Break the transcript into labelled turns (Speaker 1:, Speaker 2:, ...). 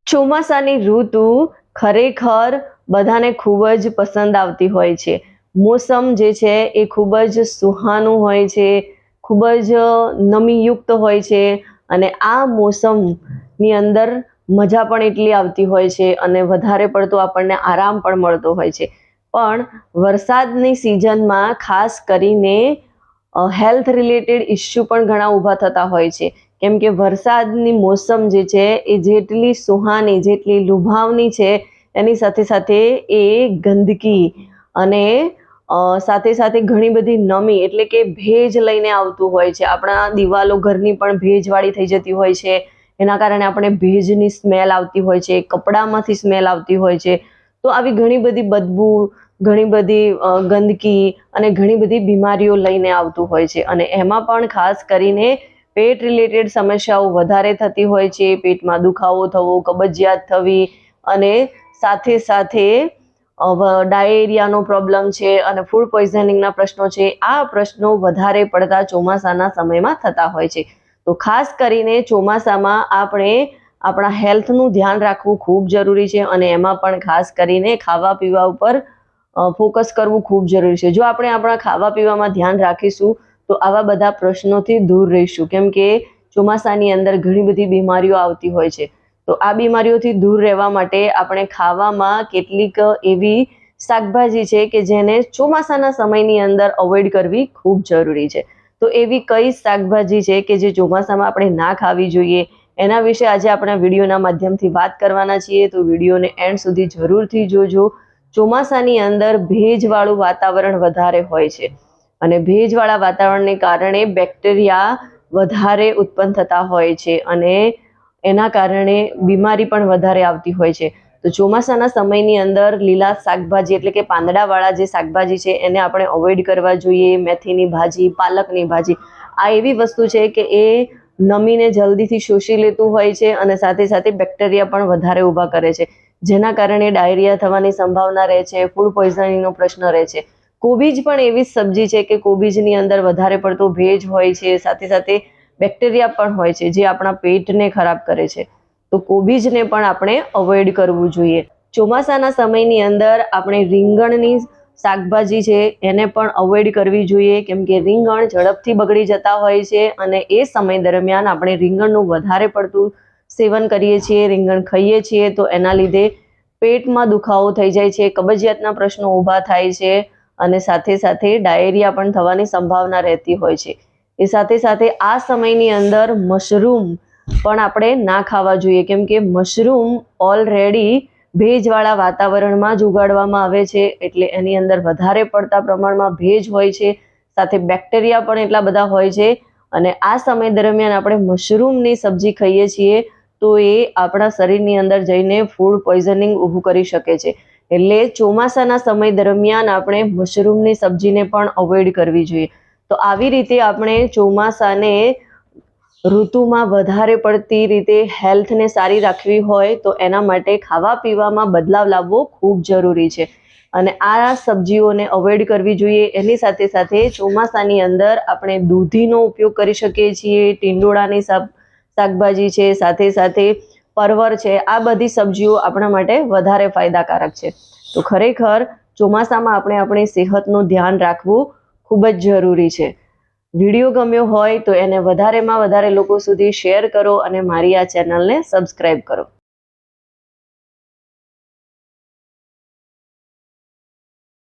Speaker 1: ચોમાસાની ઋતુ ખરેખર બધાને ખૂબ જ પસંદ આવતી હોય છે. મોસમ જે છે એ ખૂબ જ સુહાનું હોય છે, ખૂબ જ નમીયુક્ત હોય છે અને આ મોસમની અંદર મજા પણ એટલી આવતી હોય છે અને વધારે પડતો આપણને આરામ પણ મળતો હોય છે. પણ વરસાદની સિઝનમાં ખાસ કરીને હેલ્થ રિલેટેડ ઇસ્યુ પણ ઘણા ઊભા થતા હોય છે. કેમ કે વરસાદની મોસમ જે છે એ જેટલી સુહાની, જેટલી લુભાવની છે, એની સાથે સાથે એ ગંદકી અને સાથે સાથે ઘણી બધી નમી એટલે કે ભેજ લઈને આવતું હોય છે. આપણા દિવાલો ઘરની પણ ભેજવાળી થઈ જતી હોય છે. એના કારણે આપણે ભેજની સ્મેલ આવતી હોય છે, કપડામાંથી સ્મેલ આવતી હોય છે. તો આવી ઘણી બધી બદબુ, ઘણી બધી ગંદકી અને ઘણી બધી બીમારીઓ લઈને આવતું હોય છે. અને એમાં પણ ખાસ કરીને પેટ રિલેટેડ સમસ્યાઓ વધારે થતી હોય છે. પેટમાં દુખાવો થવો, કબજિયાત થવી અને સાથે સાથે ડાયેરિયાનો પ્રોબ્લેમ છે અને ફૂડ પોઈઝનિંગના પ્રશ્નો છે. આ પ્રશ્નો વધારે પડતા ચોમાસાના સમયમાં થતા હોય છે. તો ખાસ કરીને ચોમાસામાં આપણે આપણા હેલ્થનું ધ્યાન રાખવું ખૂબ જરૂરી છે અને એમાં પણ ખાસ કરીને ખાવા પીવા ઉપર ફોકસ કરવું ખૂબ જરૂરી છે. જો આપણે આપણા ખાવા પીવામાં ધ્યાન રાખીશું તો આવા બધા પ્રશ્નોથી દૂર રહીશું. કેમ કે ચોમાસાની અંદર ઘણી બધી બીમારીઓ આવતી હોય છે. તો આ બીમારીઓથી દૂર રહેવા માટે આપણે ખાવામાં કેટલીક એવી શાકભાજી છે કે જેને ચોમાસાના સમયની અંદર અવોઇડ કરવી ખૂબ જરૂરી છે. તો એવી કઈ શાકભાજી છે કે જે ચોમાસામાં આપણે ના ખાવી જોઈએ, એના વિશે આજે આપણે વિડીયોના માધ્યમથી વાત કરવાના છીએ. તો વિડીયોને એન્ડ સુધી જરૂરથી જોજો. ચોમાસાની અંદર ભેજવાળું વાતાવરણ વધારે હોય છે અને ભેજવાળા વાતાવરણને કારણે બેક્ટેરિયા વધારે ઉત્પન્ન થતા હોય છે અને એના કારણે બીમારી પણ વધારે આવતી હોય છે. તો ચોમાસાના સમયની અંદર લીલા શાકભાજી એટલે કે પાંદડાવાળા જે શાકભાજી છે એને આપણે અવોઇડ કરવા જોઈએ. મેથીની ભાજી, પાલકની ભાજી, આ એવી વસ્તુ છે કે એ નમીને જલ્દીથી શોષી લેતું હોય છે અને સાથે સાથે બેક્ટેરિયા પણ વધારે ઊભા કરે છે, જેના કારણે ડાયરિયા થવાની સંભાવના રહે છે, ફૂડ પોઈઝનિંગનો પ્રશ્ન રહે છે. કોબીજ પણ એવી સબ્જી છે કે કોબીજની અંદર વધારે પડતો ભેજ હોય છે, સાથે સાથે બેક્ટેરિયા પણ હોય છે જે આપણા પેટને ખરાબ કરે છે. તો કોબીજને પણ આપણે અવોઇડ કરવું જોઈએ. ચોમાસાના સમયની અંદર આપણે રીંગણની શાકભાજી છે એને પણ અવોઇડ કરવી જોઈએ. કેમ કે રીંગણ ઝડપથી બગડી જતા હોય છે અને એ સમય દરમિયાન આપણે રીંગણનું વધારે પડતું સેવન કરીએ છીએ, રીંગણ ખાઈએ છીએ તો એના લીધે પેટમાં દુખાવો થઈ જાય છે, કબજિયાતના પ્રશ્નો ઊભા થાય છે અને સાથે સાથે ડાયેરિયા પણ થવાની સંભાવના રહેતી હોય છે. એ સાથે સાથે આ સમયની અંદર મશરૂમ પણ આપણે ના ખાવા જોઈએ. કેમ કે મશરૂમ ઓલરેડી ભેજવાળા વાતાવરણમાં જ ઉગાડવામાં આવે છે એટલે એની અંદર વધારે પડતા પ્રમાણમાં ભેજ હોય છે, સાથે બેક્ટેરિયા પણ એટલા બધા હોય છે અને આ સમય દરમિયાન આપણે મશરૂમની સબ્જી ખાઈએ છીએ તો એ આપણા શરીરની અંદર જઈને ફૂડ પોઈઝનિંગ ઊભું કરી શકે છે. એટલે ચોમાસાના સમય દરમિયાન આપણે મશરૂમની સબ્જીને પણ અવોઇડ કરવી જોઈએ. તો આવી રીતે આપણે ચોમાસાને ઋતુમાં વધારે પડતી રીતે હેલ્થને સારી રાખવી હોય તો એના માટે ખાવા પીવામાં બદલાવ લાવવો ખૂબ જરૂરી છે અને આ સબ્જીઓને અવોઇડ કરવી જોઈએ. એની સાથે સાથે ચોમાસાની અંદર આપણે દૂધીનો ઉપયોગ કરી શકીએ છીએ, ટીંડોળાની શાકભાજી છે, સાથે સાથે પરવર છે. આ બધી સબ્જીઓ આપણા માટે વધારે ફાયદાકારક છે. તો ખરેખર ચોમાસામાં આપણે આપણી સેહતનું ધ્યાન રાખવું ખૂબ જ જરૂરી છે. વિડીયો ગમ્યો હોય તો એને વધારેમાં વધારે લોકો સુધી શેર કરો અને મારી આ ચેનલને સબસ્ક્રાઈબ કરો.